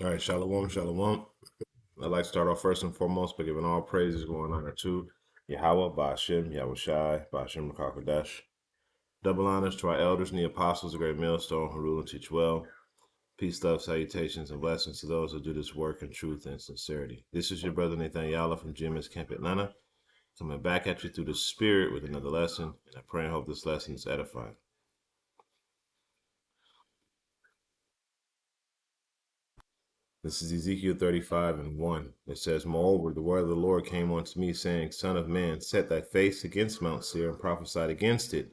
All right, shalom, shalom. I'd like to start off first and foremost by giving all praises going honor to Yahweh, Ba'ashem, Yahweh Shai, Ba'ashem Rakakodesh. Double honors to our elders and the apostles, the great millstone who rule and teach well. Peace, love, salutations, and blessings to those who do this work in truth and sincerity. This is your brother Nathan Yala from GMS Camp Atlanta, coming back at you through the Spirit with another lesson, and I pray and hope this lesson is edifying. This is Ezekiel 35 and 1. It says, Moreover, the word of the Lord came unto me, saying, Son of man, set thy face against Mount Seir, and prophesy against it.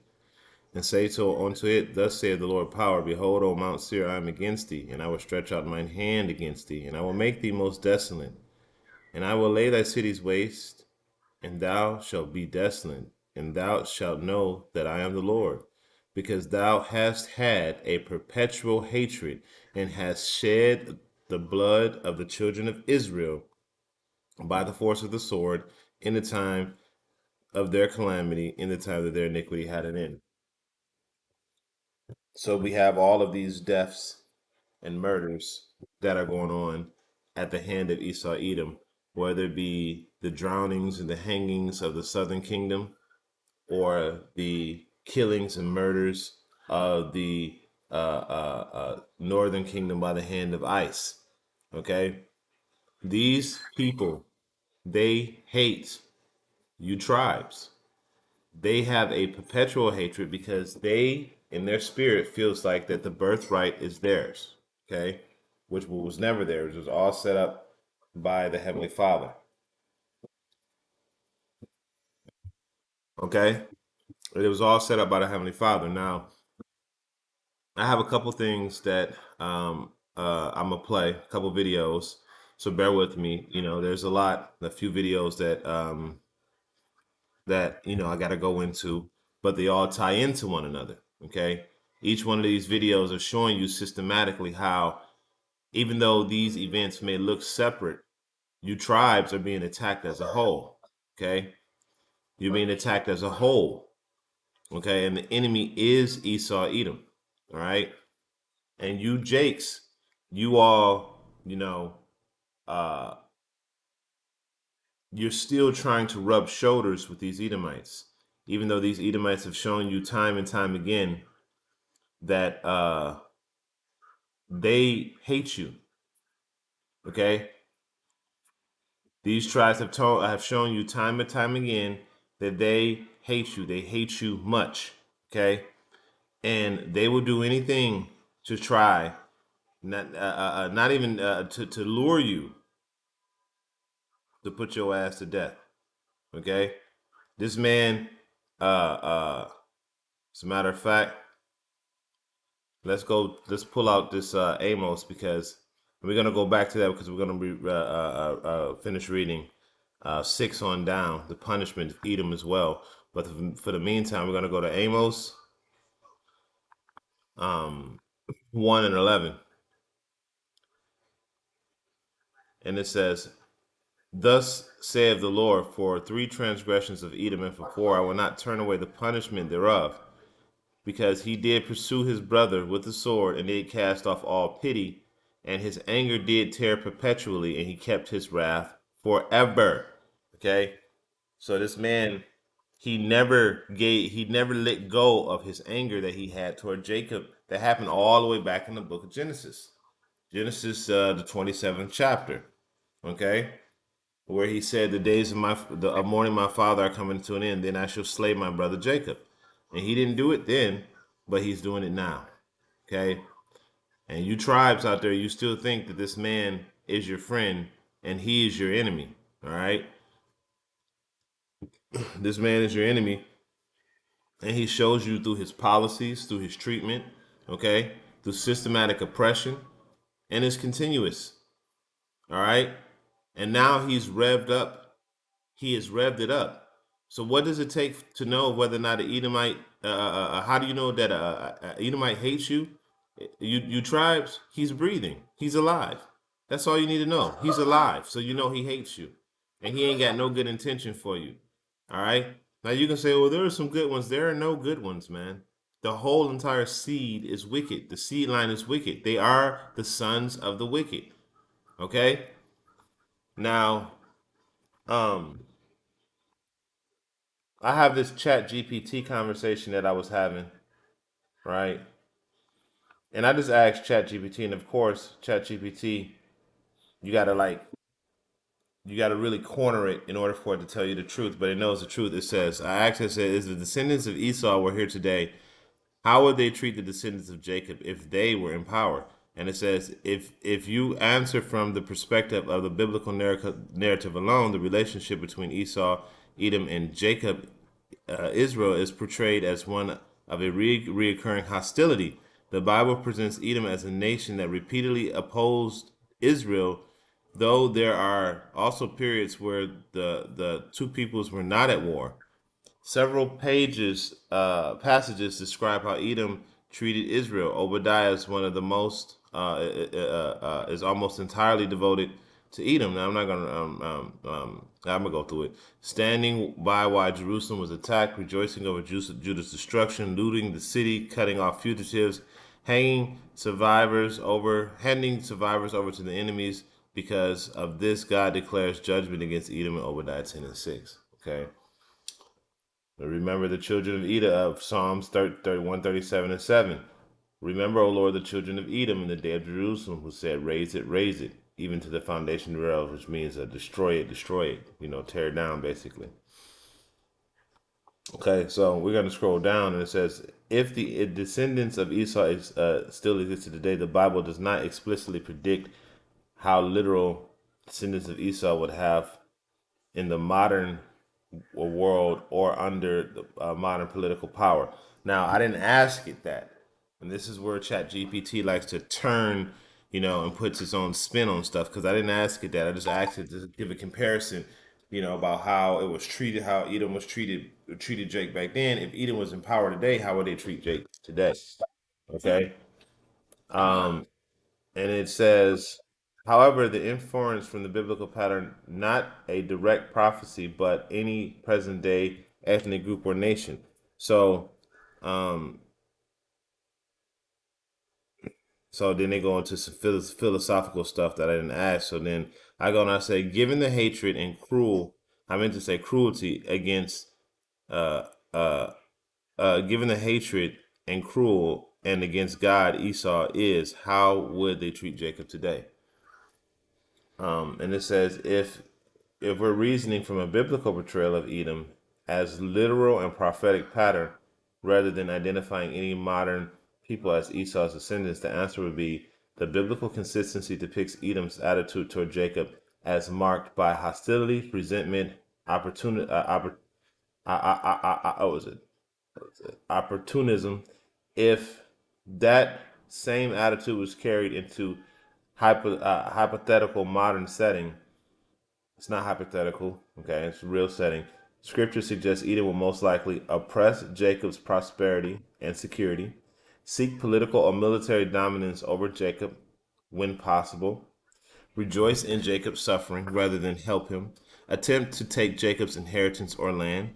And say unto it, Thus saith the Lord power, Behold, O Mount Seir, I am against thee, and I will stretch out mine hand against thee, and I will make thee most desolate. And I will lay thy cities waste, and thou shalt be desolate, and thou shalt know that I am the Lord, because thou hast had a perpetual hatred, and hast shed the blood of the children of Israel by the force of the sword in the time of their calamity, in the time that their iniquity had an end. So we have all of these deaths and murders that are going on at the hand of Esau Edom, whether it be the drownings and the hangings of the southern kingdom, or the killings and murders of the northern kingdom by the hand of ICE. Okay? These people, they hate you tribes. They have a perpetual hatred because they, in their spirit, feels like that the birthright is theirs. Okay? Which was never theirs. It was all set up by the Heavenly Father. Okay? It was all set up by the Heavenly Father. Now, I have a couple things that I'm gonna play, a couple videos. So bear with me. There's a few videos that I got to go into, but they all tie into one another. Okay, each one of these videos are showing you systematically how, even though these events may look separate, you tribes are being attacked as a whole. Okay, you're being attacked as a whole. Okay, and the enemy is Esau Edom. All right. And you Jakes, you all, uh, you're still trying to rub shoulders with these Edomites, even though these Edomites have shown you time and time again that they hate you. Okay, these tribes have shown you time and time again that they hate you. They hate you much. Okay, and they will do anything to try, not even to lure you to put your ass to death. Okay, this man, as a matter of fact, let's pull out this Amos, because we're gonna go back to that, because we're gonna finish reading 6 on down, the punishment of Edom as well. But for the meantime, we're gonna go to Amos 1 and 11, and it says, "Thus saith the Lord, for 3 transgressions of Edom, and for 4 I will not turn away the punishment thereof. Because he did pursue his brother with the sword, and did cast off all pity, and his anger did tear perpetually, and he kept his wrath forever." Okay, so this man, he never let go of his anger that he had toward Jacob. That happened all the way back in the book of Genesis. Genesis, the 27th chapter. Okay, where he said, "The days of mourning my father are coming to an end. Then I shall slay my brother Jacob." And he didn't do it then, but he's doing it now. Okay, and you tribes out there, you still think that this man is your friend and he is your enemy. All right, this man is your enemy, and he shows you through his policies, through his treatment. Okay, through systematic oppression, and it's continuous. All right, and now he's revved up. He has revved it up. So what does it take to know whether or not an Edomite? How do you know that a Edomite hates you? You tribes. He's breathing. He's alive. That's all you need to know. He's alive, so you know he hates you, and he ain't got no good intention for you. All right. Now you can say, well, there are some good ones. There are no good ones, man. The whole entire seed is wicked. The seed line is wicked. They are the sons of the wicked. Okay. Now, um, I have this Chat GPT conversation that I was having, right? And I just asked Chat GPT, and of course, Chat GPT, you gotta like, you gotta really corner it in order for it to tell you the truth. But it knows the truth. It says, I asked it, said, is the descendants of Esau were here today, how would they treat the descendants of Jacob if they were in power? And it says, if you answer from the perspective of the biblical narrative alone, the relationship between Esau, Edom, and Jacob, Israel, is portrayed as one of a reoccurring hostility. The Bible presents Edom as a nation that repeatedly opposed Israel, though there are also periods where the two peoples were not at war. Several passages describe how Edom treated Israel. Obadiah is one of the most is almost entirely devoted to Edom. Now I'm gonna go through it. Standing by while Jerusalem was attacked, rejoicing over Judah's destruction, looting the city, cutting off fugitives, handing survivors over to the enemies. Because of this, God declares judgment against Edom in Obadiah 10:6. Okay. Remember the children of Edom of Psalms 31, 37, and 7. Remember, O Lord, the children of Edom in the day of Jerusalem, who said, raise it, even to the foundation thereof, which means destroy it, tear it down, basically. Okay, so we're going to scroll down, and it says, if the descendants of Esau still existed today, the Bible does not explicitly predict how literal descendants of Esau would have in the modern world or under the modern political power. Now, I didn't ask it that, and this is where Chat GPT likes to turn, and puts its own spin on stuff. Because I didn't ask it that. I just asked it to give a comparison, about how it was treated, how Edom was treated Jake back then. If Edom was in power today, how would they treat Jake today? Okay. Um, and it says, however, the inference from the biblical pattern, not a direct prophecy, but any present day ethnic group or nation. So, um, so then they go into some philosophical stuff that I didn't ask. So then I go and I say, given the hatred and I meant to say cruelty against, uh, uh, given the hatred and cruel and against God Esau is, how would they treat Jacob today? And it says, if we're reasoning from a biblical portrayal of Edom as literal and prophetic pattern, rather than identifying any modern people as Esau's descendants, the answer would be the biblical consistency depicts Edom's attitude toward Jacob as marked by hostility, resentment, opportunity, what was it? Opportunism. If that same attitude was carried into hypothetical modern setting, it's not hypothetical, okay? It's a real setting. Scripture suggests Edom will most likely oppress Jacob's prosperity and security, seek political or military dominance over Jacob when possible, rejoice in Jacob's suffering rather than help him, attempt to take Jacob's inheritance or land,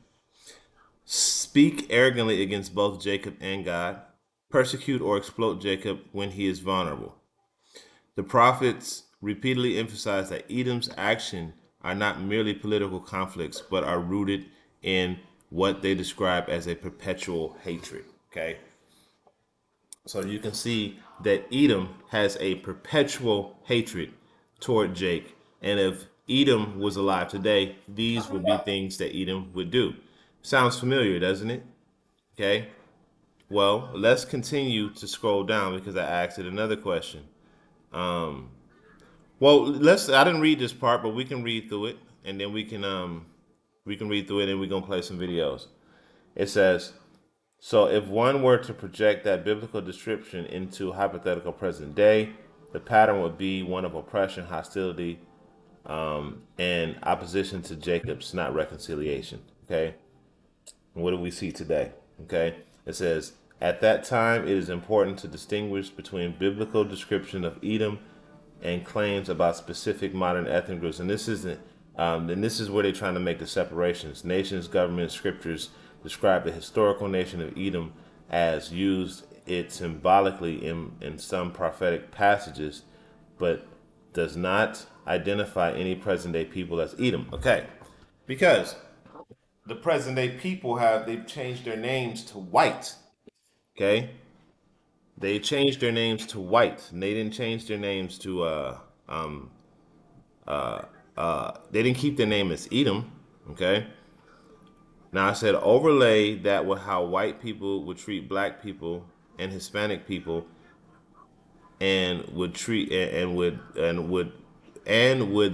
speak arrogantly against both Jacob and God, persecute or exploit Jacob when he is vulnerable. The prophets repeatedly emphasize that Edom's actions are not merely political conflicts, but are rooted in what they describe as a perpetual hatred. Okay, so you can see that Edom has a perpetual hatred toward Jake, and if Edom was alive today, these would be things that Edom would do. Sounds familiar, doesn't it? Okay. Well, let's continue to scroll down because I asked it another question. Um, Well, let's. I didn't read this part, but we can read through it, and then we can read through it, and we're gonna play some videos. It says, so if one were to project that biblical description into hypothetical present day, the pattern would be one of oppression, hostility, and opposition to Jacob's, not reconciliation. Okay, and what do we see today? Okay, it says, at that time, it is important to distinguish between biblical description of Edom and claims about specific modern ethnic groups. And this is where they're trying to make the separations. Nations, governments, scriptures describe the historical nation of Edom as used it symbolically in some prophetic passages, but does not identify any present-day people as Edom. Okay, because the present-day people they've changed their names to white. Okay, they changed their names to white, and they didn't change their names to they didn't keep their name as Edom. Okay. Now I said overlay that with how white people would treat black people and Hispanic people, and would treat and would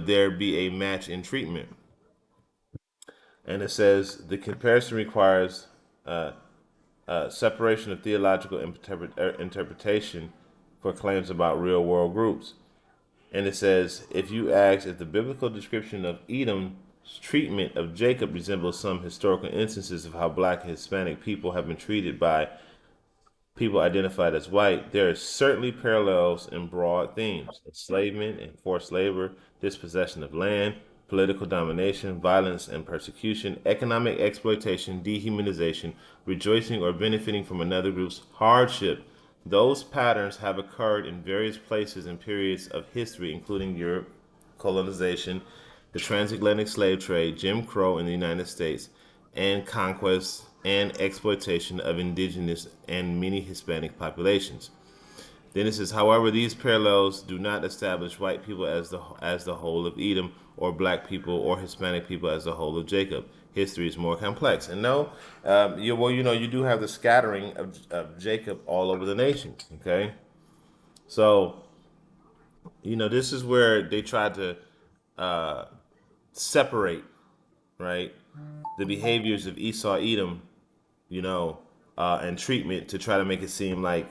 there be a match in treatment? And it says the comparison requires separation of theological interpretation for claims about real world groups. And it says, if you ask if the biblical description of Edom's treatment of Jacob resembles some historical instances of how black and Hispanic people have been treated by people identified as white, there are certainly parallels in broad themes: enslavement and forced labor, dispossession of land, political domination, violence and persecution, economic exploitation, dehumanization, rejoicing or benefiting from another group's hardship. Those patterns have occurred in various places and periods of history, including Europe, colonization, the transatlantic slave trade, Jim Crow in the United States, and conquest and exploitation of indigenous and many Hispanic populations. Then it says, however, these parallels do not establish white people as the whole of Edom, or black people or Hispanic people as the whole of Jacob. History is more complex. And no, you do have the scattering of Jacob all over the nations. Okay, so this is where they tried to separate, right, the behaviors of Esau, Edom, and treatment, to try to make it seem like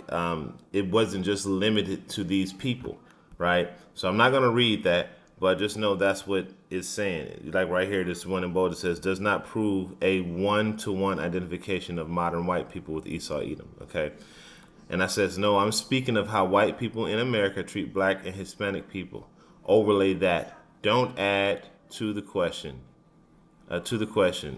it wasn't just limited to these people, right? So I'm not going to read that, but just know that's what it's saying. Like right here, this one in bold, it says, does not prove a one-to-one identification of modern white people with Esau, Edom, okay? And I says, no, I'm speaking of how white people in America treat black and Hispanic people. Overlay that. Don't add to the question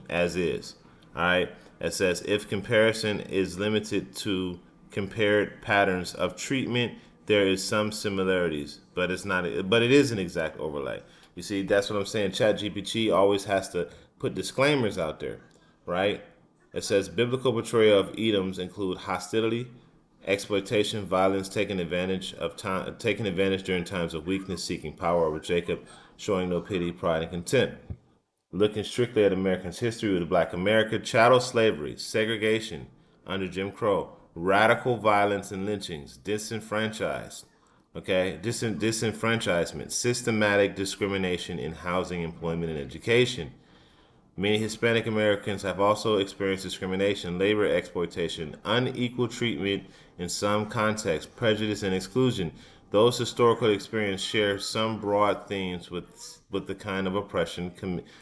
as is. All right. It says, if comparison is limited to compared patterns of treatment, there is some similarities, but it is an exact overlay. You see, that's what I'm saying. ChatGPT always has to put disclaimers out there, right? It says biblical portrayal of Edoms include hostility, exploitation, violence, taking advantage during times of weakness, seeking power over Jacob, showing no pity, pride, and contempt. Looking strictly at Americans' history with Black America, chattel slavery, segregation under Jim Crow, radical violence and lynchings, disenfranchisement, systematic discrimination in housing, employment, and education. Many Hispanic Americans have also experienced discrimination, labor exploitation, unequal treatment in some contexts, prejudice, and exclusion. Those historical experiences share some broad themes with the kind of oppression commended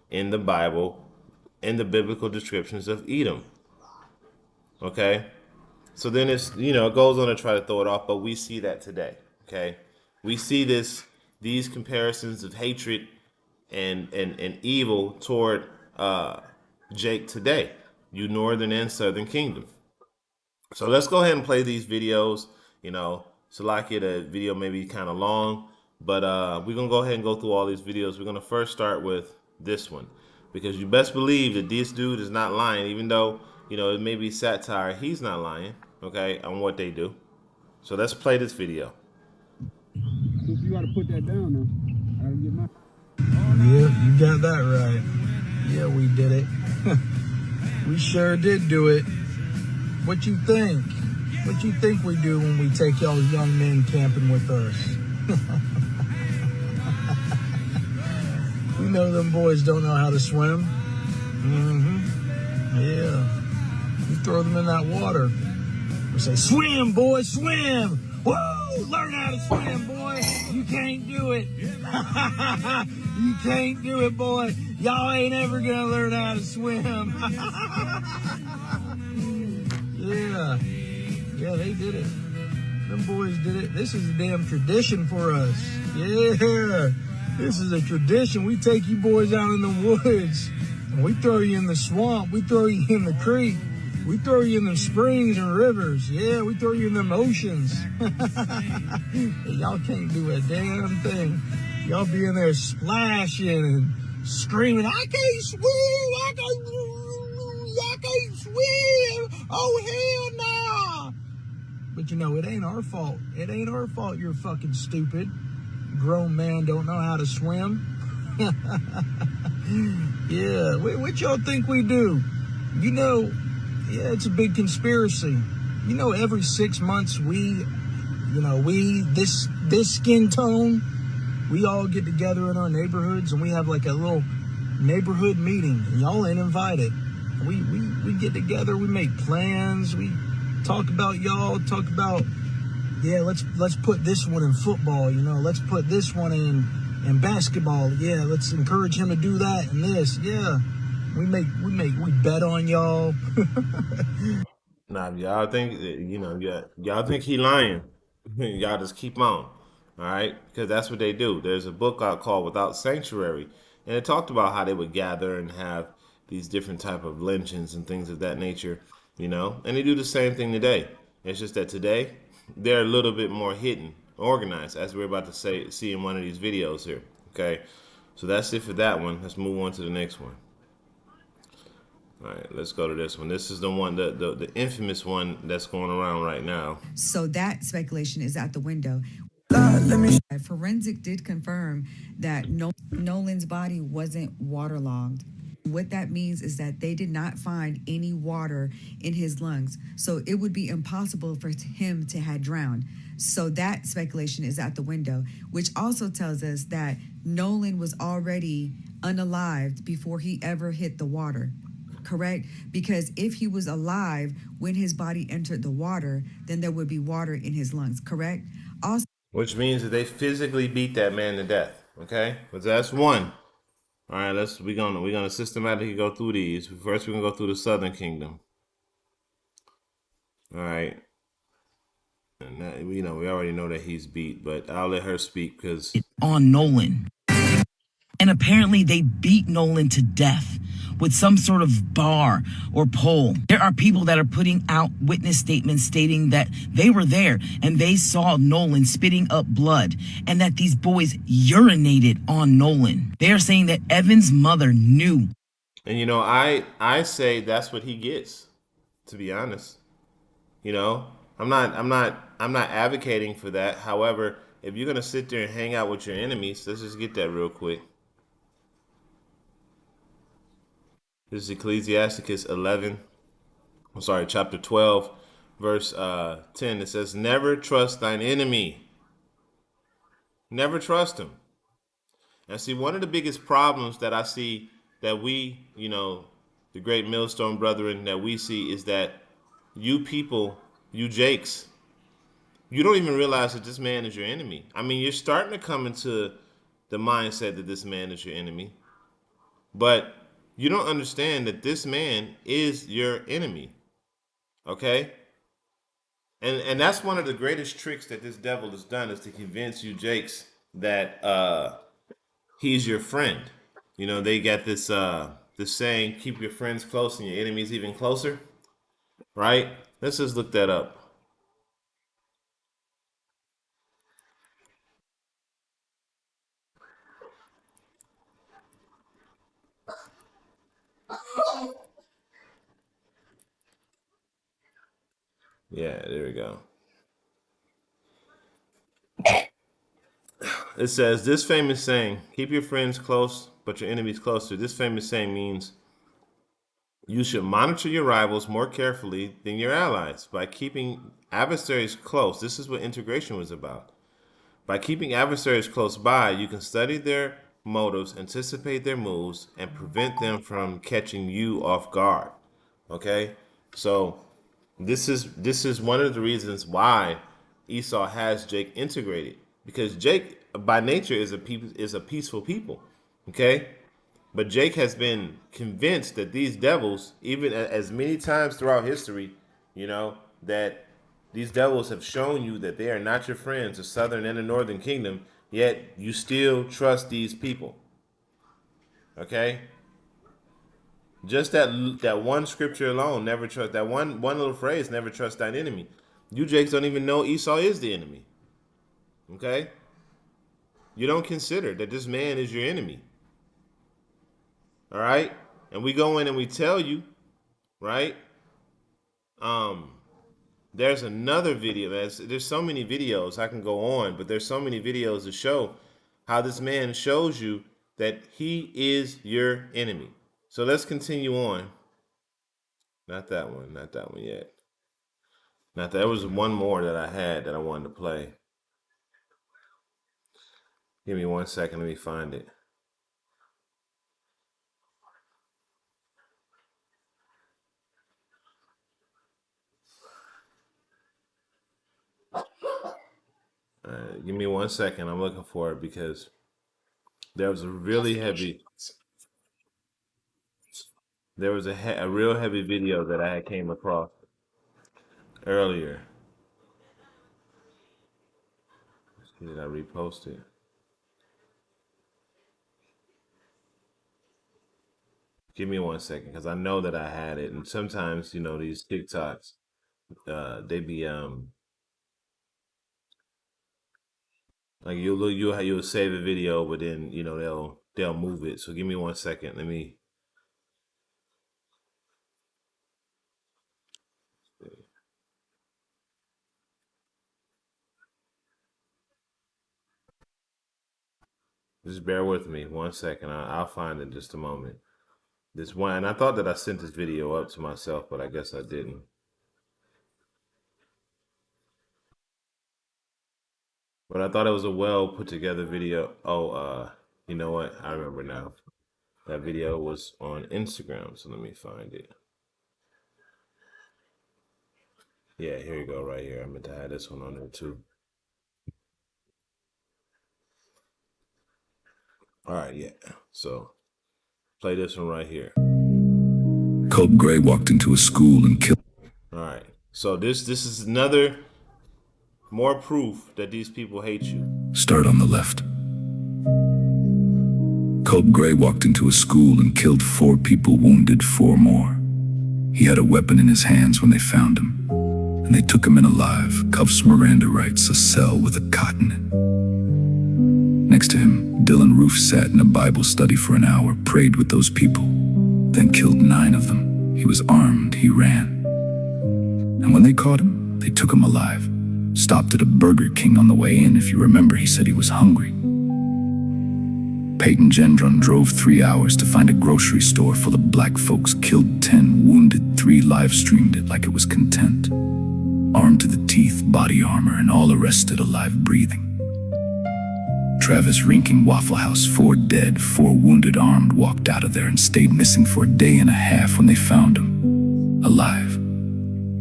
in the Bible, in the biblical descriptions of Edom. Okay? So then it goes on to try to throw it off, but we see that today. Okay? We see these comparisons of hatred and evil toward Jake today, you northern and southern kingdom. So let's go ahead and play these videos. Salakia, the video may be kind of long, but we're going to go ahead and go through all these videos. We're going to first start with this one, because you best believe that this dude is not lying, even though, it may be satire. He's not lying, okay, on what they do. So let's play this video. You got to put that down now. I gotta get my... Yeah, you got that right. Yeah, we did it. We sure did do it. What you think? What you think we do when we take y'all young men camping with us? We know them boys don't know how to swim. Yeah. We throw them in that water. We say, swim, boy, swim. Woo! Learn how to swim, boy. You can't do it. You can't do it, boy. Y'all ain't ever gonna learn how to swim. Yeah, they did it. Them boys did it. This is a damn tradition for us. Yeah, this is a tradition. We take you boys out in the woods, and we throw you in the swamp. We throw you in the creek. We throw you in the springs and rivers. Yeah, we throw you in them oceans. Y'all can't do a damn thing. Y'all be in there splashing and screaming, I can't swim, I can't swim. Oh, hell nah. But you know, it ain't our fault. It ain't our fault you're fucking stupid. Grown man don't know how to swim. Yeah, what y'all think we do? You know, yeah, it's a big conspiracy. You know, every 6 months this skin tone, we all get together in our neighborhoods and we have like a little neighborhood meeting. And y'all ain't invited. We get together, we make plans, we talk about y'all, talk about, yeah, let's put this one in football, you know, let's put this one in basketball. Yeah, let's encourage him to do that and this. Yeah. We bet on y'all. Now, if y'all think y'all think he lying, y'all just keep on, all right? Because that's what they do. There's a book out called Without Sanctuary, and it talked about how they would gather and have these different type of lynchings and things of that nature, and they do the same thing today. It's just that today they're a little bit more hidden, organized, as we're about to see in one of these videos here. Okay, so that's it for that one. Let's move on to the next one. All right, let's go to this one. This is the one, the infamous one that's going around right now. So that speculation is out the window. Forensic did confirm that Nolan's body wasn't waterlogged. What that means is that they did not find any water in his lungs. So it would be impossible for him to have drowned. So that speculation is out the window, which also tells us that Nolan was already unalived before he ever hit the water. Correct? Because if he was alive when his body entered the water, then there would be water in his lungs. Correct? Also, Which means that they physically beat that man to death. Okay, but that's one. All right, we're gonna systematically go through these. First, we're gonna go through the Southern Kingdom. All right, and that, we already know that he's beat, but I'll let her speak because On Nolan. And apparently they beat Nolan to death with some sort of bar or pole. There are people that are putting out witness statements stating that they were there and they saw Nolan spitting up blood and that these boys urinated on Nolan. They are saying that Evan's mother knew. And I say that's what he gets. To be honest, I'm not advocating for that. However, if you're gonna sit there and hang out with your enemies, let's just get that real quick. This is Ecclesiasticus 11. I'm sorry, chapter 12, verse 10. It says, "Never trust thine enemy. Never trust him." And see, one of the biggest problems that I see that the great millstone brethren that we see is that you people, you Jakes, you don't even realize that this man is your enemy. I mean, you're starting to come into the mindset that this man is your enemy, but you don't understand that this man is your enemy. Okay? And that's one of the greatest tricks that this devil has done is to convince you Jakes that he's your friend. They got this saying, keep your friends close and your enemies even closer. Right? Let's just look that up. Yeah, there we go. It says this famous saying, keep your friends close, but your enemies closer. This famous saying means you should monitor your rivals more carefully than your allies by keeping adversaries close. This is what integration was about. By keeping adversaries close by, you can study their motives, anticipate their moves, and prevent them from catching you off guard. Okay? So this is one of the reasons why Esau has Jake integrated. Because Jake by nature is a peaceful people. Okay? But Jake has been convinced that these devils, even as many times throughout history, that these devils have shown you that they are not your friends, the southern and the northern kingdom, yet you still trust these people. Okay? Just that one scripture alone, never trust that one little phrase, never trust thine enemy. You Jakes don't even know Esau is the enemy. Okay? You don't consider that this man is your enemy. All right? And we go in and we tell you, right? Um, there's another video. There's so many videos I can go on, but there's so many videos to show how this man shows you that he is your enemy. So let's continue on. Not that one. Not that one yet. Not that. There was one more that I had that I wanted to play. Give me 1 second. Let me find it. Give me 1 second. I'm looking for it because there was a really heavy. There was a real heavy video that I came across earlier. Did I repost it? Give me 1 second because I know that I had it, and sometimes these TikToks, they be like you'll save a video, but then they'll move it. So give me 1 second. Let me. Just bear with me 1 second. I'll find it in just a moment. This one, and I thought that I sent this video up to myself, but I guess I didn't. But I thought it was a well put together video. Oh, you know what? I remember now. That video was on Instagram, so let me find it. Yeah, here you go, right here. I meant to have this one on there too. All right, yeah. So play this one right here. Culp Gray walked into a school and killed. All right. So this is another more proof that these people hate you. Start on the left. Culp Gray walked into a school and killed 4 people, wounded 4 more. He had a weapon in his hands when they found him, and they took him in alive. Cuffs, Miranda writes, a cell with a cot in it. Next to him, Dylan Roof sat in a Bible study for an hour, prayed with those people, then killed 9 of them. He was armed, he ran. And when they caught him, they took him alive. Stopped at a Burger King on the way in. If you remember, he said he was hungry. Peyton Gendron drove 3 hours to find a grocery store full of black folks, killed 10, wounded 3, live streamed it like it was content. Armed to the teeth, body armor, and all arrested, alive, breathing. Travis Rinking, Waffle House, 4 dead, 4 wounded, armed, walked out of there and stayed missing for a day and a half when they found him. Alive.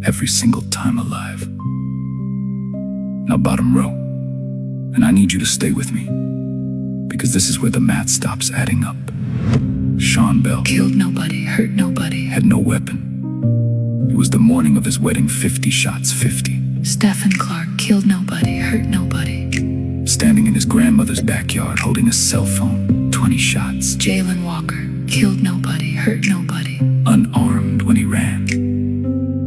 Every single time alive. Now bottom row. And I need you to stay with me, because this is where the math stops adding up. Sean Bell Killed nobody, hurt nobody. had no weapon. It was the morning of his wedding, 50 shots, 50. Stephen Clark killed nobody, hurt nobody. Standing in his grandmother's backyard holding a cell phone, 20 shots. Jalen Walker killed nobody, hurt nobody. Unarmed when he ran,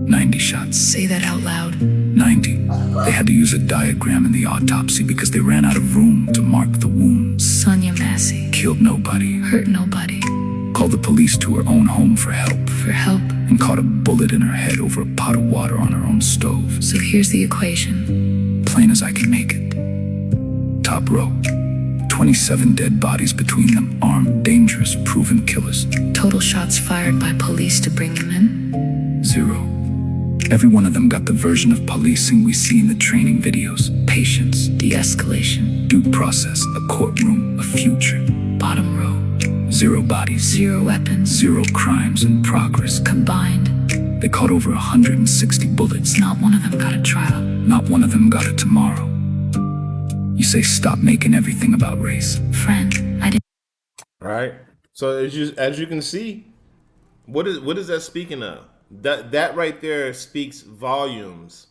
90 shots. Say that out loud. 90. They had to use a diagram in the autopsy because they ran out of room to mark the wounds. Sonia Massey Killed nobody. hurt nobody. Called the police to her own home for help. For help. And caught a bullet in her head over a pot of water on her own stove. So here's the equation. Plain as I can make it. Top row. 27 dead bodies between them. Armed, dangerous, proven killers. Total shots fired by police to bring them in? 0. Every one of them got the version of policing we see in the training videos. Patience, De-escalation. due process, a courtroom, a future. Bottom row. 0 bodies, 0 weapons. 0 crimes in progress. Combined. They caught over 160 bullets. Not one of them got a trial. Not one of them got it tomorrow. You say stop making everything about race. Friend, I didn't. All right. So as you can see, what is that speaking of? That right there speaks volumes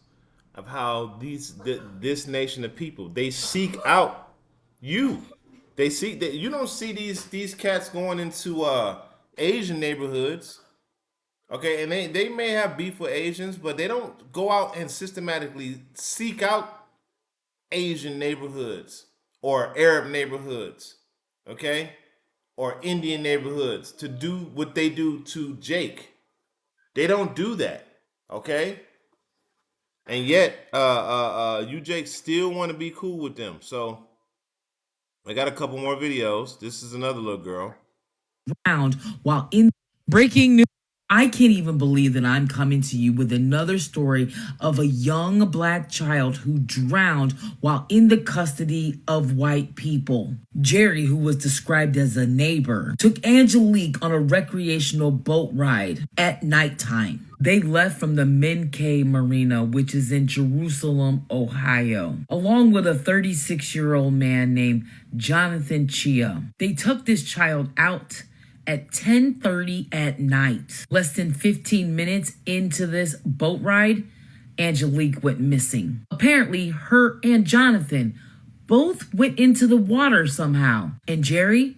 of how this nation of people, they seek out you. They seek that you don't see these cats going into Asian neighborhoods. Okay, and they may have beef with Asians, but they don't go out and systematically seek out Asian neighborhoods or Arab neighborhoods, okay, or Indian neighborhoods to do what they do to Jake. They don't do that, okay. And yet, you Jake still want to be cool with them. So I got a couple more videos. This is another little girl. Drowned while in breaking news. I can't even believe that I'm coming to you with another story of a young black child who drowned while in the custody of white people. Jerry, who was described as a neighbor, took Angelique on a recreational boat ride at nighttime. They left from the Menke Marina, which is in Jerusalem, Ohio, along with a 36-year-old man named Jonathan Chia. They took this child out at 10:30 at night. Less than 15 minutes into this boat ride, Angelique went missing. Apparently, her and Jonathan both went into the water somehow. And Jerry,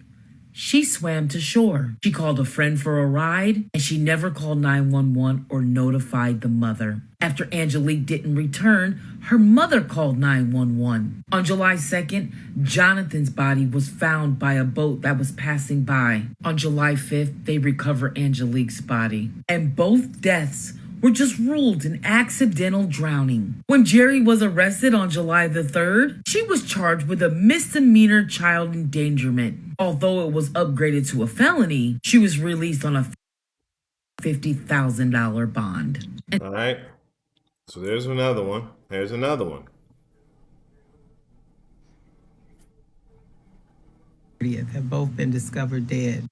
she swam to shore. She called a friend for a ride, and she never called 911 or notified the mother. After Angelique didn't return, her mother called 911. On July 2nd, Jonathan's body was found by a boat that was passing by. On July 5th, they recover Angelique's body. And both deaths were just ruled an accidental drowning. When Jerry was arrested on July the 3rd, she was charged with a misdemeanor child endangerment. Although it was upgraded to a felony, she was released on a $50,000 bond. All right. So there's another one. There's another one. Have both been discovered dead.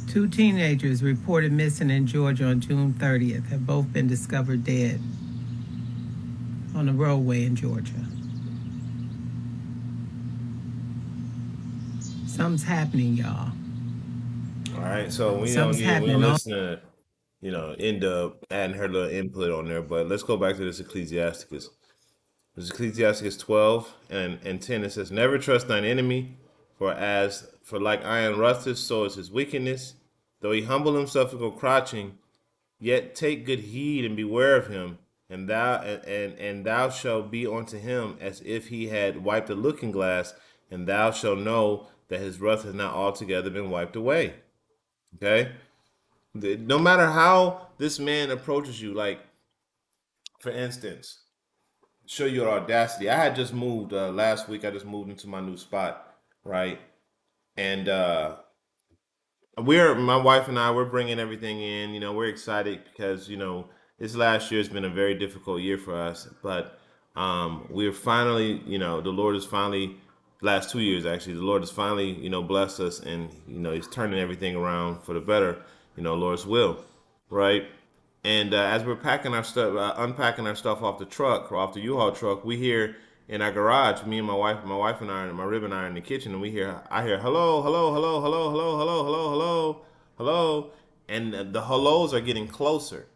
Two teenagers reported missing in Georgia on June 30th have both been discovered dead on a roadway in Georgia. Something's happening, y'all. All right. So we Something's don't happening. listen to end up adding her little input on there. But let's go back to this Ecclesiasticus. This is Ecclesiasticus 12 and 10. It says, "Never trust thine enemy, for like iron rusteth, so is his wickedness. Though he humble himself and go crouching, yet take good heed and beware of him, and thou shalt be unto him as if he had wiped a looking glass, and thou shalt know that his wrath has not altogether been wiped away." Okay? No matter how this man approaches you, like, for instance, show your audacity. I had just moved last week. I just moved into my new spot, right? And my wife and we're bringing everything in. We're excited because this last year has been a very difficult year for us. But we're finally, the Lord is finally, last 2 years actually, the Lord has finally, blessed us, and He's turning everything around for the better. Lord's will, right? And as we're packing our stuff, unpacking our stuff off the truck or off the U-Haul truck, we hear in our garage, me and my wife and I, and my rib and I are in the kitchen, and I hear hello, hello, hello, hello, hello, hello, hello, hello, hello, and the hellos are getting closer.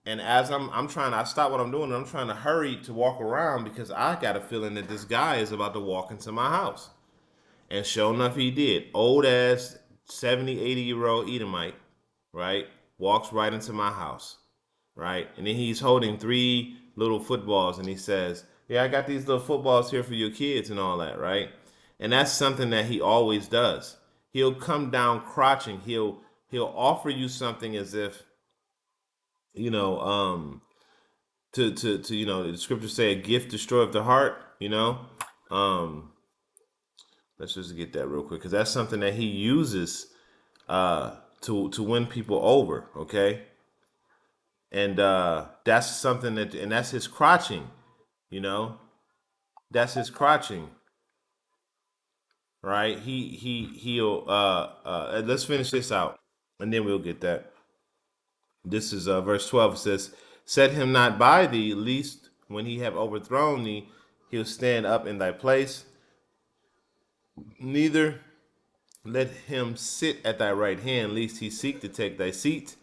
And as I'm trying, I stop what I'm doing, and I'm trying to hurry to walk around because I got a feeling that this guy is about to walk into my house. And sure enough, he did. Old ass 70, 80-year-old Edomite, right? Walks right into my house, right? And then he's holding 3 little footballs, and he says, "Yeah, I got these little footballs here for your kids," and all that, right? And that's something that he always does. He'll come down crouching. He'll offer you something as if, you know, to the scriptures say a gift destroyeth the heart, Um, let's just get that real quick because that's something that he uses to win people over, okay? And that's something and that's his crotching, you know. That's his crotching, right? He'll let's finish this out, and then we'll get that. This is verse 12. It says, "Set him not by thee, lest when he have overthrown thee, he'll stand up in thy place. Neither let him sit at thy right hand, lest he seek to take thy seat.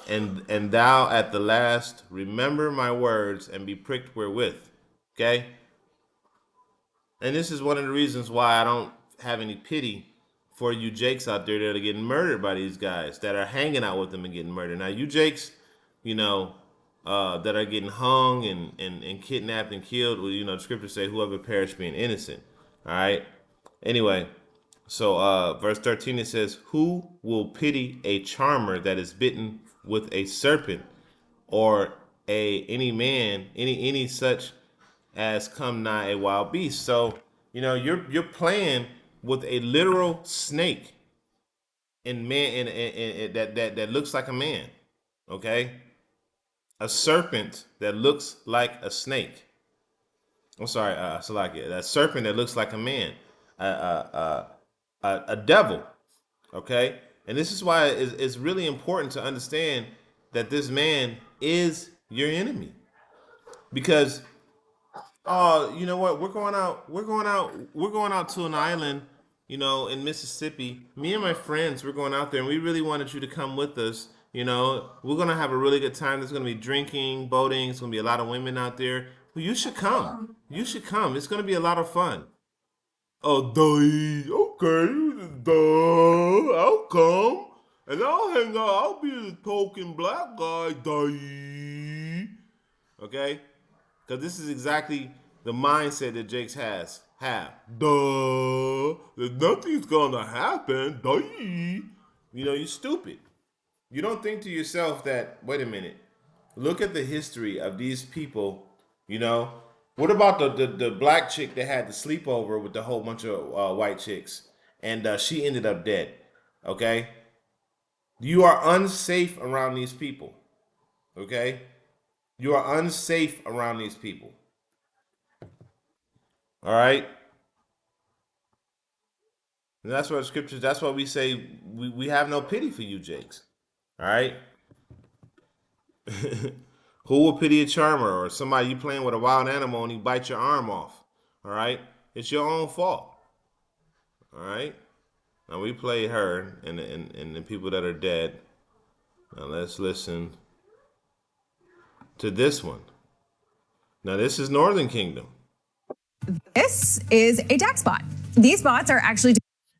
And thou at the last remember my words and be pricked wherewith." Okay? And this is one of the reasons why I don't have any pity for you Jakes out there that are getting murdered by these guys that are hanging out with them and getting murdered. Now, you Jakes, that are getting hung and kidnapped and killed, well, the scriptures say, whoever perished being innocent. All right. Anyway, so verse 13 it says, who will pity a charmer that is bitten with a serpent, or any such as come nigh a wild beast? So, you're playing with a literal snake in man and that looks like a man. Okay? A serpent that looks like a snake. I'm sorry, Salakia. A serpent that looks like a man. A devil. Okay? And this is why it's really important to understand that this man is your enemy. Because you know what? We're going out to an island, in Mississippi. Me and my friends, we're going out there, and we really wanted you to come with us. We're gonna have a really good time. There's gonna be drinking, boating. It's gonna be a lot of women out there. Well, you should come. You should come. It's gonna be a lot of fun. Oh, duh, okay, duh, I'll come, and I'll hang out. I'll be the token black guy, duh. Okay. Because this is exactly the mindset that Jakes have. Duh. Nothing's gonna happen. Duh. You're stupid. You don't think to yourself that, wait a minute, look at the history of these people, What about the black chick that had the sleepover with the whole bunch of white chicks, and she ended up dead? Okay? You are unsafe around these people. Okay? You are unsafe around these people. All right? And that's what scriptures, that's why we say we have no pity for you, Jakes. All right? Who will pity a charmer or somebody you playing with a wild animal and he bites your arm off? All right? It's your own fault. All right? Now we played her and the people that are dead. Now let's listen to this one. Now this is Northern Kingdom. This is a DAX bot. These bots are actually.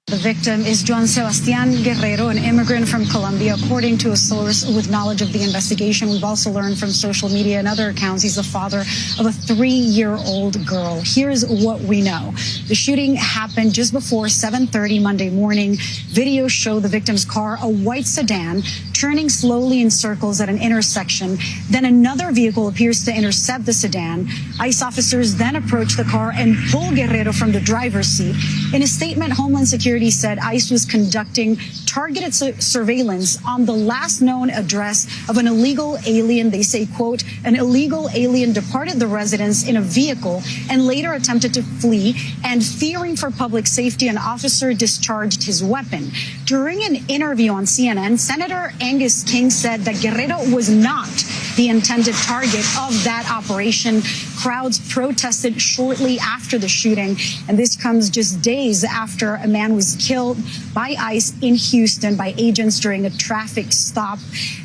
The victim is John Sebastian Guerrero, an immigrant from Colombia, according to a source with knowledge of the investigation. We've also learned from social media and other accounts he's the father of a 3-year-old girl. Here's what we know. The shooting happened just before 7:30 Monday morning. Videos show the victim's car, a white sedan, turning slowly in circles at an intersection. Then another vehicle appears to intercept the sedan. ICE officers then approach the car and pull Guerrero from the driver's seat. In a statement, Homeland Security said ICE was conducting targeted surveillance on the last known address of an illegal alien. They say, quote, an illegal alien departed the residence in a vehicle and later attempted to flee, and fearing for public safety, an officer discharged his weapon. During an interview on CNN, Senator Angus King said that Guerrero was not the intended target of that operation. Crowds protested shortly after the shooting, and this comes just days after a man was killed by ICE in Houston by agents during a traffic stop.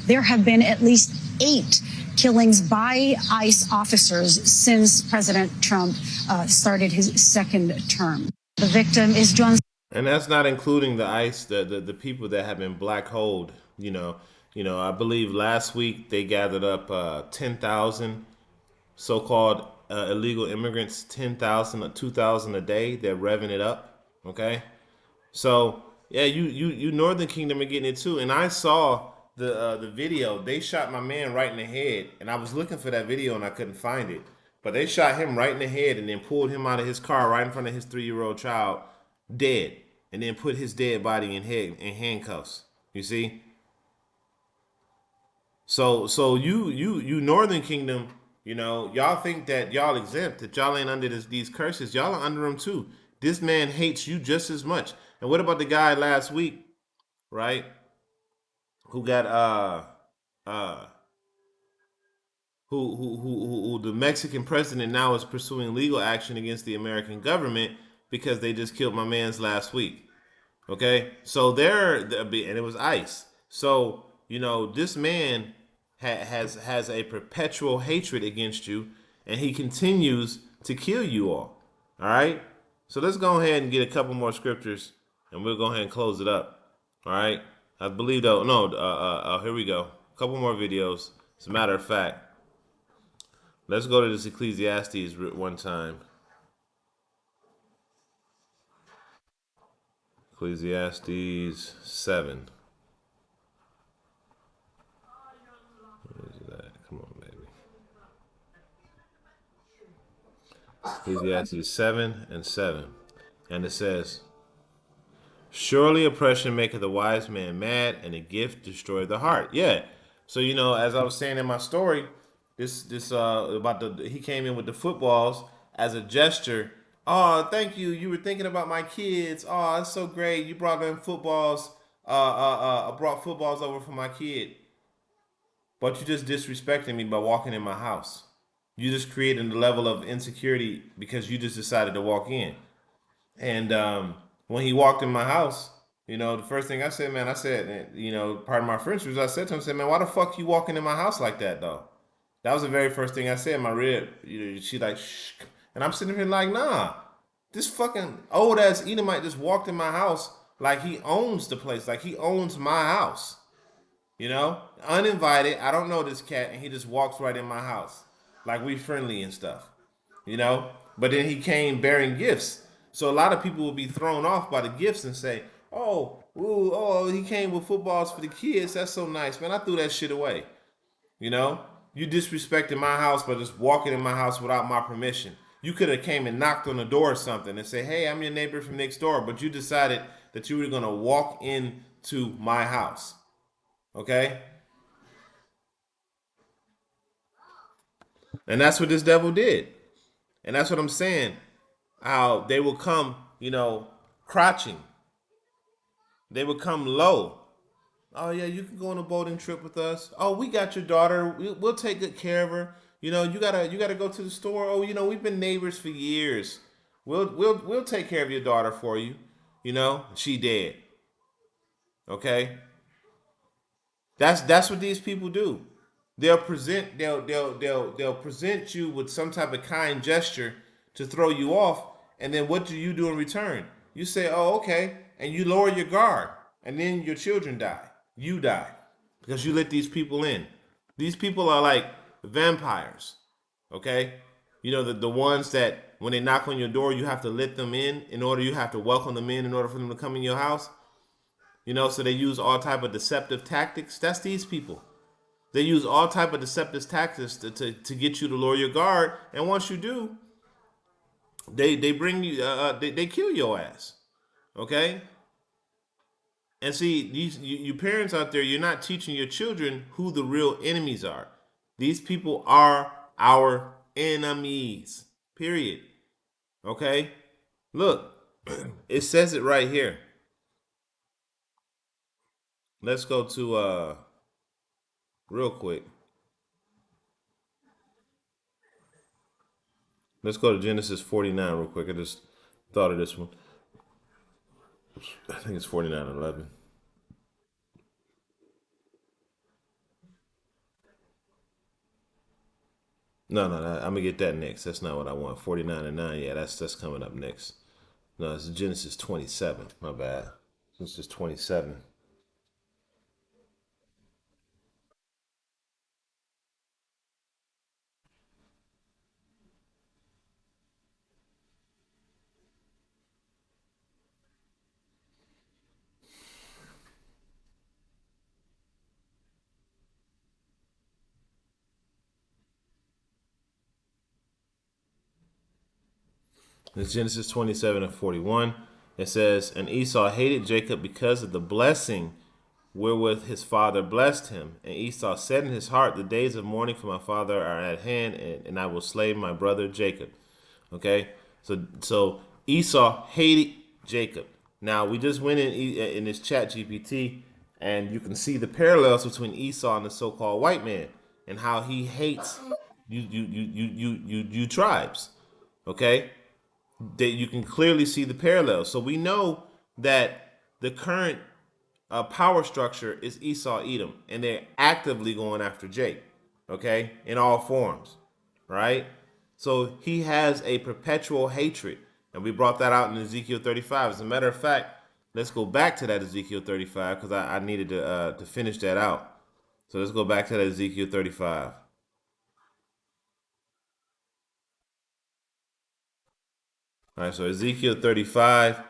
There have been at least 8 killings by ICE officers since President Trump started his second term. The victim is John. And that's not including the ICE, the people that have been black holed. I believe last week they gathered up 10,000 so-called illegal immigrants, 10,000 or 2,000 a day. They're revving it up. Okay, so yeah, you Northern Kingdom are getting it too. And I saw the video. They shot my man right in the head, and I was looking for that video and I couldn't find it. But they shot him right in the head and then pulled him out of his car right in front of his 3-year-old child, dead, and then put his dead body in handcuffs. You see. So you Northern Kingdom, y'all think that y'all exempt, that y'all ain't under these curses. Y'all are under them too. This man hates you just as much. And what about the guy last week, right? Who got who the Mexican president now is pursuing legal action against the American government because they just killed my man's last week. Okay, so and it was ICE. So this man has a perpetual hatred against you, and he continues to kill you all. All right, so let's go ahead and get a couple more scriptures, and we'll go ahead and close it up. All right. I believe though. No. Here we go. A couple more videos. As a matter of fact, let's go to this Ecclesiastes one time. Ecclesiastes 7. Where is that? Come on, baby. Ecclesiastes 7 and 7. And it says, surely oppression maketh the wise man mad, and a gift destroyeth the heart. Yeah. So as I was saying in my story, this about he came in with the footballs as a gesture. Oh, thank you. You were thinking about my kids. Oh, that's so great. You brought in footballs. I brought footballs over for my kid. But you just disrespecting me by walking in my house. You just creating the level of insecurity because you just decided to walk in. And when he walked in my house, the first thing I said, man, I said, part of my friendship was I said to him, I said, man, why the fuck you walking in my house like that though? That was the very first thing I said. My rib, she like, shh. And I'm sitting here like, nah, this fucking old ass Edomite just walked in my house like he owns the place, like he owns my house. Uninvited. I don't know this cat, and he just walks right in my house, like we friendly and stuff. But then he came bearing gifts, so a lot of people will be thrown off by the gifts and say, "Oh, ooh, oh, he came with footballs for the kids. That's so nice, man. I threw that shit away." You disrespected my house by just walking in my house without my permission. You could have came and knocked on the door or something and say, "Hey, I'm your neighbor from next door," but you decided that you were gonna walk into my house. Okay? And that's what this devil did. And that's what I'm saying. How they will come, crouching. They will come low. Oh yeah, you can go on a boating trip with us. Oh, we got your daughter. We'll take good care of her. You gotta go to the store. Oh, we've been neighbors for years. We'll take care of your daughter for you. She dead. Okay, that's what these people do. They'll present you with some type of kind gesture to throw you off, and then what do you do in return? You say, "Oh, okay," and you lower your guard, and then your children die. You die because you let these people in. These people are like vampires. Okay, the ones that when they knock on your door, you have to let them in order you have to welcome them in order for them to come in your house. So they use all type of deceptive tactics. That's these people. They use all type of deceptive tactics to get you to lower your guard, and once you do, they bring you they kill your ass. Okay. And see, these you parents out there, you're not teaching your children who the real enemies are. These people are our enemies. Period. Okay. Look, it says it right here. Let's go to real quick. Let's go to Genesis 49 real quick. I just thought of this one. I think it's 49:11. No, I'm gonna get that next. That's not what I want. 49:9. Yeah, that's coming up next. No, it's Genesis 27. My bad. Genesis 27. It's Genesis 27:41. It says, "And Esau hated Jacob because of the blessing wherewith his father blessed him. And Esau said in his heart, the days of mourning for my father are at hand, and I will slay my brother Jacob." Okay, so Esau hated Jacob. Now we just went in this chat GPT, and you can see the parallels between Esau and the so-called white man, and how he hates you tribes. Okay, that you can clearly see the parallels. So we know that the current power structure is Esau Edom, and they're actively going after Jake, okay, in all forms, right? So he has a perpetual hatred, and we brought that out in Ezekiel 35. As a matter of fact, let's go back to that Ezekiel 35 because I needed to finish that out. So let's go back to that Ezekiel 35. All right, so Ezekiel 35,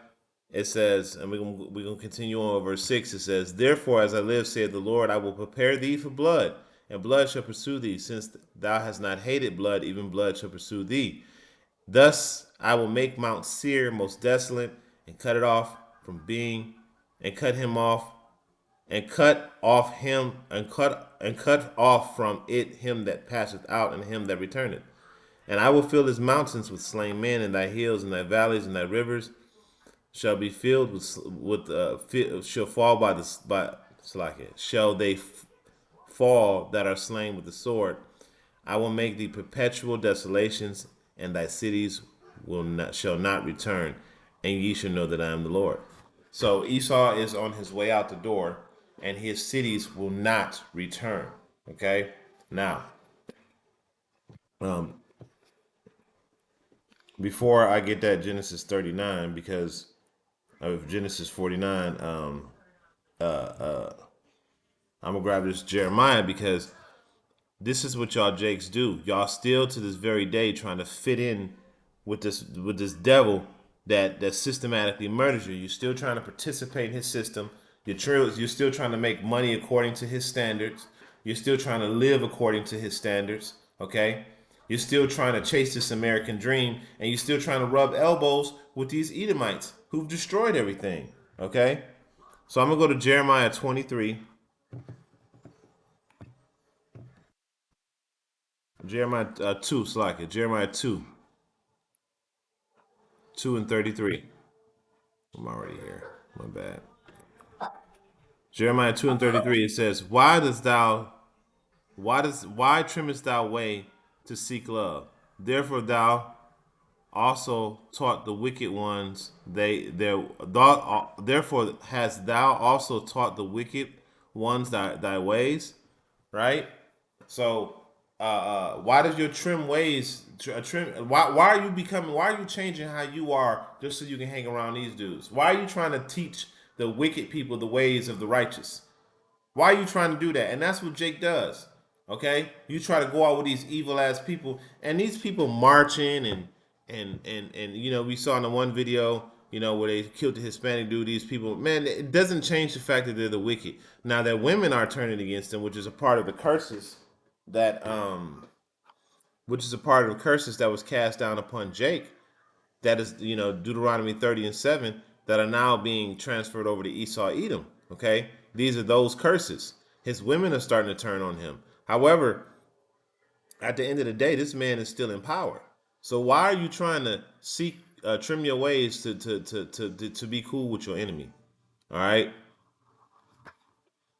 it says, and we're gonna continue on verse 6. It says, therefore, as I live, saith the Lord, I will prepare thee for blood, and blood shall pursue thee, since thou hast not hated blood, even blood shall pursue thee. Thus I will make Mount Seir most desolate, and cut it off from being, and cut him off, and cut off him, and cut off from it him that passeth out, and him that returneth. And I will fill his mountains with slain men, and thy hills, and thy valleys, and thy rivers shall be filled shall fall shall they fall that are slain with the sword. I will make thee perpetual desolations, and thy cities shall not return, and ye shall know that I am the Lord. So Esau is on his way out the door, and his cities will not return. Okay, now, before I get that Genesis 39, because of Genesis 49, I'm gonna grab this Jeremiah because this is what y'all Jakes do. Y'all still to this very day trying to fit in with this devil that systematically murders you. You're still trying to participate in his system. You're still trying to make money according to his standards. You're still trying to live according to his standards. Okay? You're still trying to chase this American dream, and you're still trying to rub elbows with these Edomites who've destroyed everything. Okay? So I'm gonna go to Jeremiah 23. Jeremiah 2, Slack Jeremiah 2, 2 and 33. I'm already here. My bad. Jeremiah 2 and 33, it says, why trimmest thou way to seek love? Therefore thou also taught the wicked ones therefore hast thou also taught the wicked ones thy ways, right? So why does your trim ways why are you changing how you are just so you can hang around these dudes? Why are you trying to teach the wicked people the ways of the righteous? Why are you trying to do that? And that's what Jake does. Okay? You try to go out with these evil ass people, and these people marching and you know, we saw in the one video, you know, where they killed the Hispanic dude, these people, man, it doesn't change the fact that they're the wicked. Now that women are turning against them, which is a part of the curses that that was cast down upon Jake, that is, you know, Deuteronomy 30 and 7, that are now being transferred over to Esau Edom. Okay, these are those curses. His women are starting to turn on him. However, at the end of the day, this man is still in power. So why are you trying to trim your ways to be cool with your enemy? All right,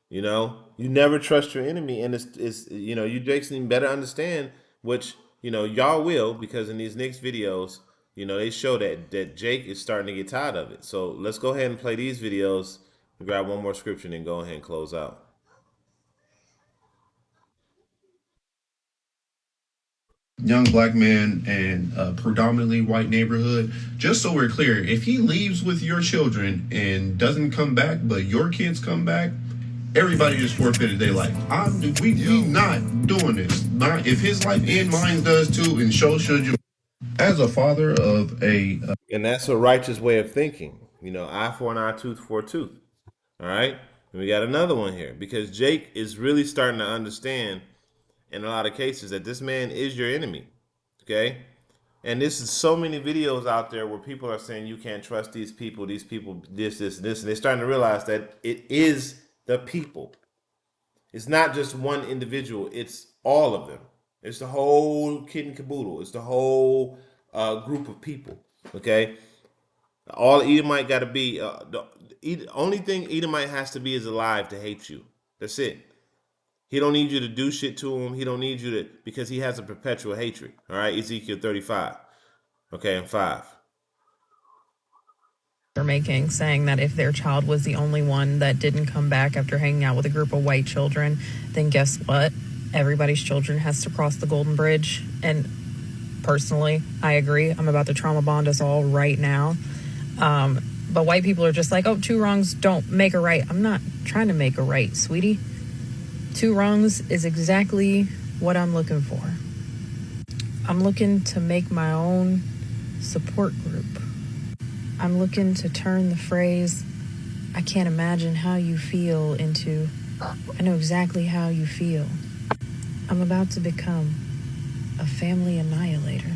you know, you never trust your enemy, and it's you know, you Jason better understand, which, you know, y'all will, because in these next videos, you know, they show that Jake is starting to get tired of it. So let's go ahead and play these videos and grab one more scripture and then go ahead and close out. Young black man in a predominantly white neighborhood. Just so we're clear, if he leaves with your children and doesn't come back, but your kids come back, everybody just forfeited their life. We not doing this. Not if his life and mine does too, and so should you. As a father of a And that's a righteous way of thinking. You know, eye for an eye, tooth for a tooth. All right. And we got another one here because Jake is really starting to understand in a lot of cases that this man is your enemy. Okay. And this is so many videos out there where people are saying you can't trust these people, this, and this. And they're starting to realize that it is the people. It's not just one individual, it's all of them. It's the whole kit and caboodle. It's the whole group of people. Okay. All Edomite got to be, the only thing Edomite has to be is alive to hate you. That's it. He don't need you to do shit to him. He don't need you to, because he has a perpetual hatred. All right, Ezekiel 35. Okay, and 5. They're making, saying that if their child was the only one that didn't come back after hanging out with a group of white children, then guess what? Everybody's children has to cross the Golden Bridge. And personally, I agree. I'm about to trauma bond us all right now. But white people are just like, oh, two wrongs don't make a right. I'm not trying to make a right, sweetie. Two wrongs is exactly what I'm looking for. I'm looking to make my own support group. I'm looking to turn the phrase, I can't imagine how you feel, into, I know exactly how you feel. I'm about to become a family annihilator.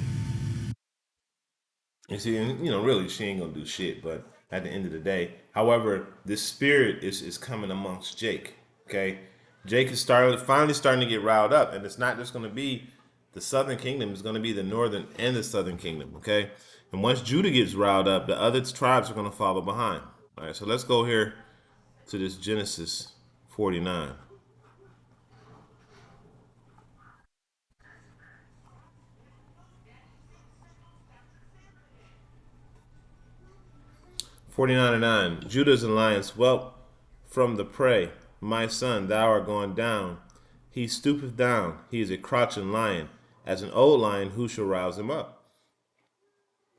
And see, and, really, she ain't gonna do shit. But at the end of the day, however, this spirit is coming amongst Jake. Okay, Jake is finally starting to get riled up, and it's not just gonna be the Southern Kingdom; it's gonna be the Northern and the Southern Kingdom. Okay, and once Judah gets riled up, the other tribes are gonna follow behind. All right, so let's go here to this Genesis 49. 49 and 9. Judah's alliance. Well, from the prey, my son, thou art gone down. He stoopeth down. He is a crouching lion. As an old lion, who shall rouse him up?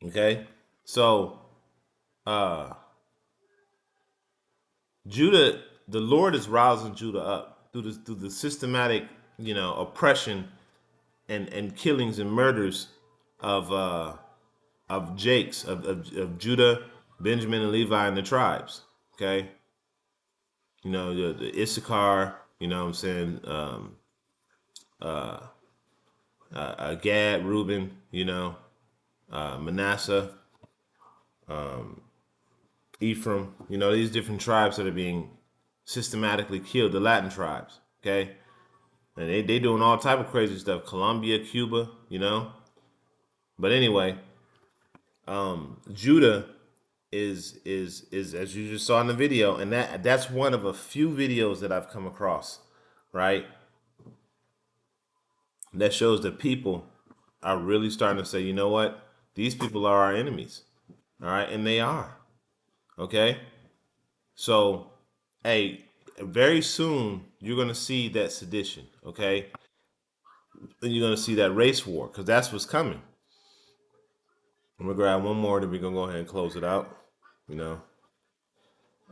Okay? So, Judah, the Lord is rousing Judah up through the systematic, oppression and killings and murders of Jake's, of Judah, Benjamin, and Levi and the tribes. Okay? The Issachar, what I'm saying, Gad, Reuben, Manasseh, Ephraim, these different tribes that are being systematically killed, the Latin tribes, okay? And they doing all type of crazy stuff, Colombia, Cuba. But anyway, Judah is as you just saw in the video, and that's one of a few videos that I've come across, right? That shows that people are really starting to say, you know what? These people are our enemies. All right. And they are. Okay. So, hey, very soon you're going to see that sedition. Okay. And you're going to see that race war because that's what's coming. I'm going to grab one more, then we're going to go ahead and close it out. You know,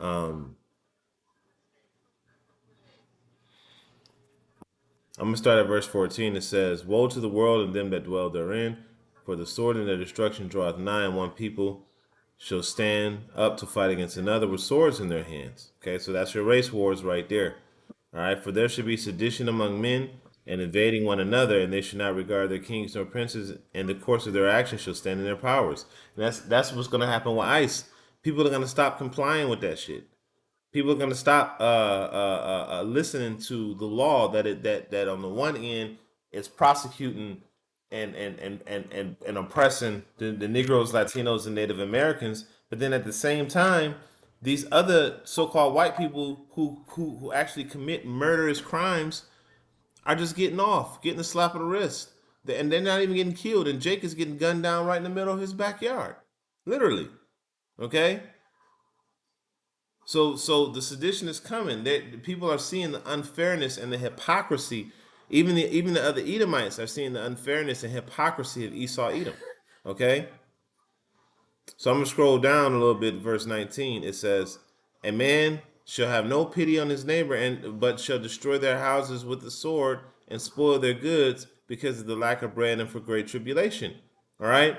I'm going to start at verse 14. It says, woe to the world and them that dwell therein, for the sword and their destruction draweth nigh, and one people shall stand up to fight against another with swords in their hands. Okay, so that's your race wars right there. All right, for there should be sedition among men and invading one another, and they should not regard their kings nor princes, and the course of their actions shall stand in their powers. And that's what's going to happen with ICE. People are going to stop complying with that shit. People are going to stop listening to the law that on the one end is prosecuting and oppressing the Negroes, Latinos, and Native Americans, but then at the same time, these other so-called white people who actually commit murderous crimes are just getting off, getting a slap of the wrist, and they're not even getting killed. And Jake is getting gunned down right in the middle of his backyard, literally. Okay. So the sedition is coming. People are seeing the unfairness and the hypocrisy. Even the other Edomites are seeing the unfairness and hypocrisy of Esau Edom. Okay? So I'm gonna scroll down a little bit, verse 19. It says, a man shall have no pity on his neighbor, but shall destroy their houses with the sword and spoil their goods because of the lack of bread and for great tribulation. All right.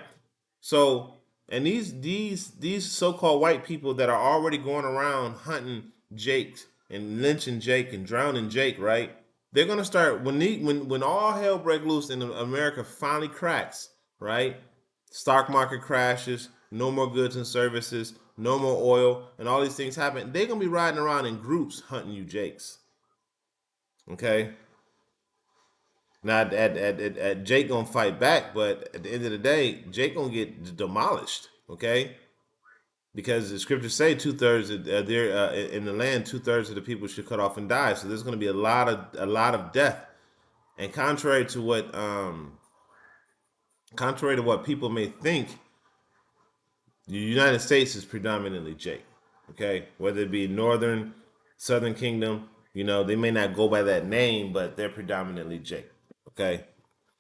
So, and these so-called white people that are already going around hunting Jake and lynching Jake and drowning Jake, right? They're gonna start when all hell breaks loose and America finally cracks, right? Stock market crashes, no more goods and services, no more oil, and all these things happen. They're gonna be riding around in groups hunting you Jakes. Okay. Now, at Jake gonna fight back, but at the end of the day, Jake gonna get demolished. Okay, because the scriptures say 2/3 of there in the land, 2/3 of the people should cut off and die. So there's gonna be a lot of death. And contrary to what people may think, the United States is predominantly Jake. Okay, whether it be Northern, Southern Kingdom, they may not go by that name, but they're predominantly Jake. Okay.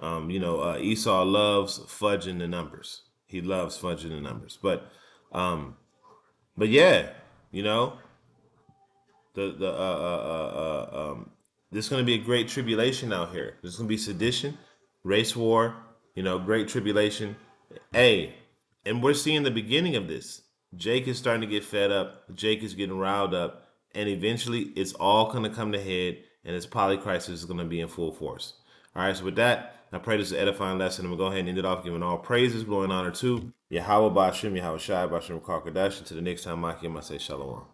Esau loves fudging the numbers. He loves fudging the numbers. But But yeah, you know, the there's going to be a great tribulation out here. There's going to be sedition, race war, great tribulation. Hey, and we're seeing the beginning of this. Jake is starting to get fed up. Jake is getting riled up, and eventually it's all going to come to head, and his polycrisis is going to be in full force. All right, so with that, I pray this is an edifying lesson. I'm going to go ahead and end it off, giving all praises, glory, and honor to Yahweh Bashem, Yahweh Shai, Bashem Karkadash. Until the next time, I say shalom.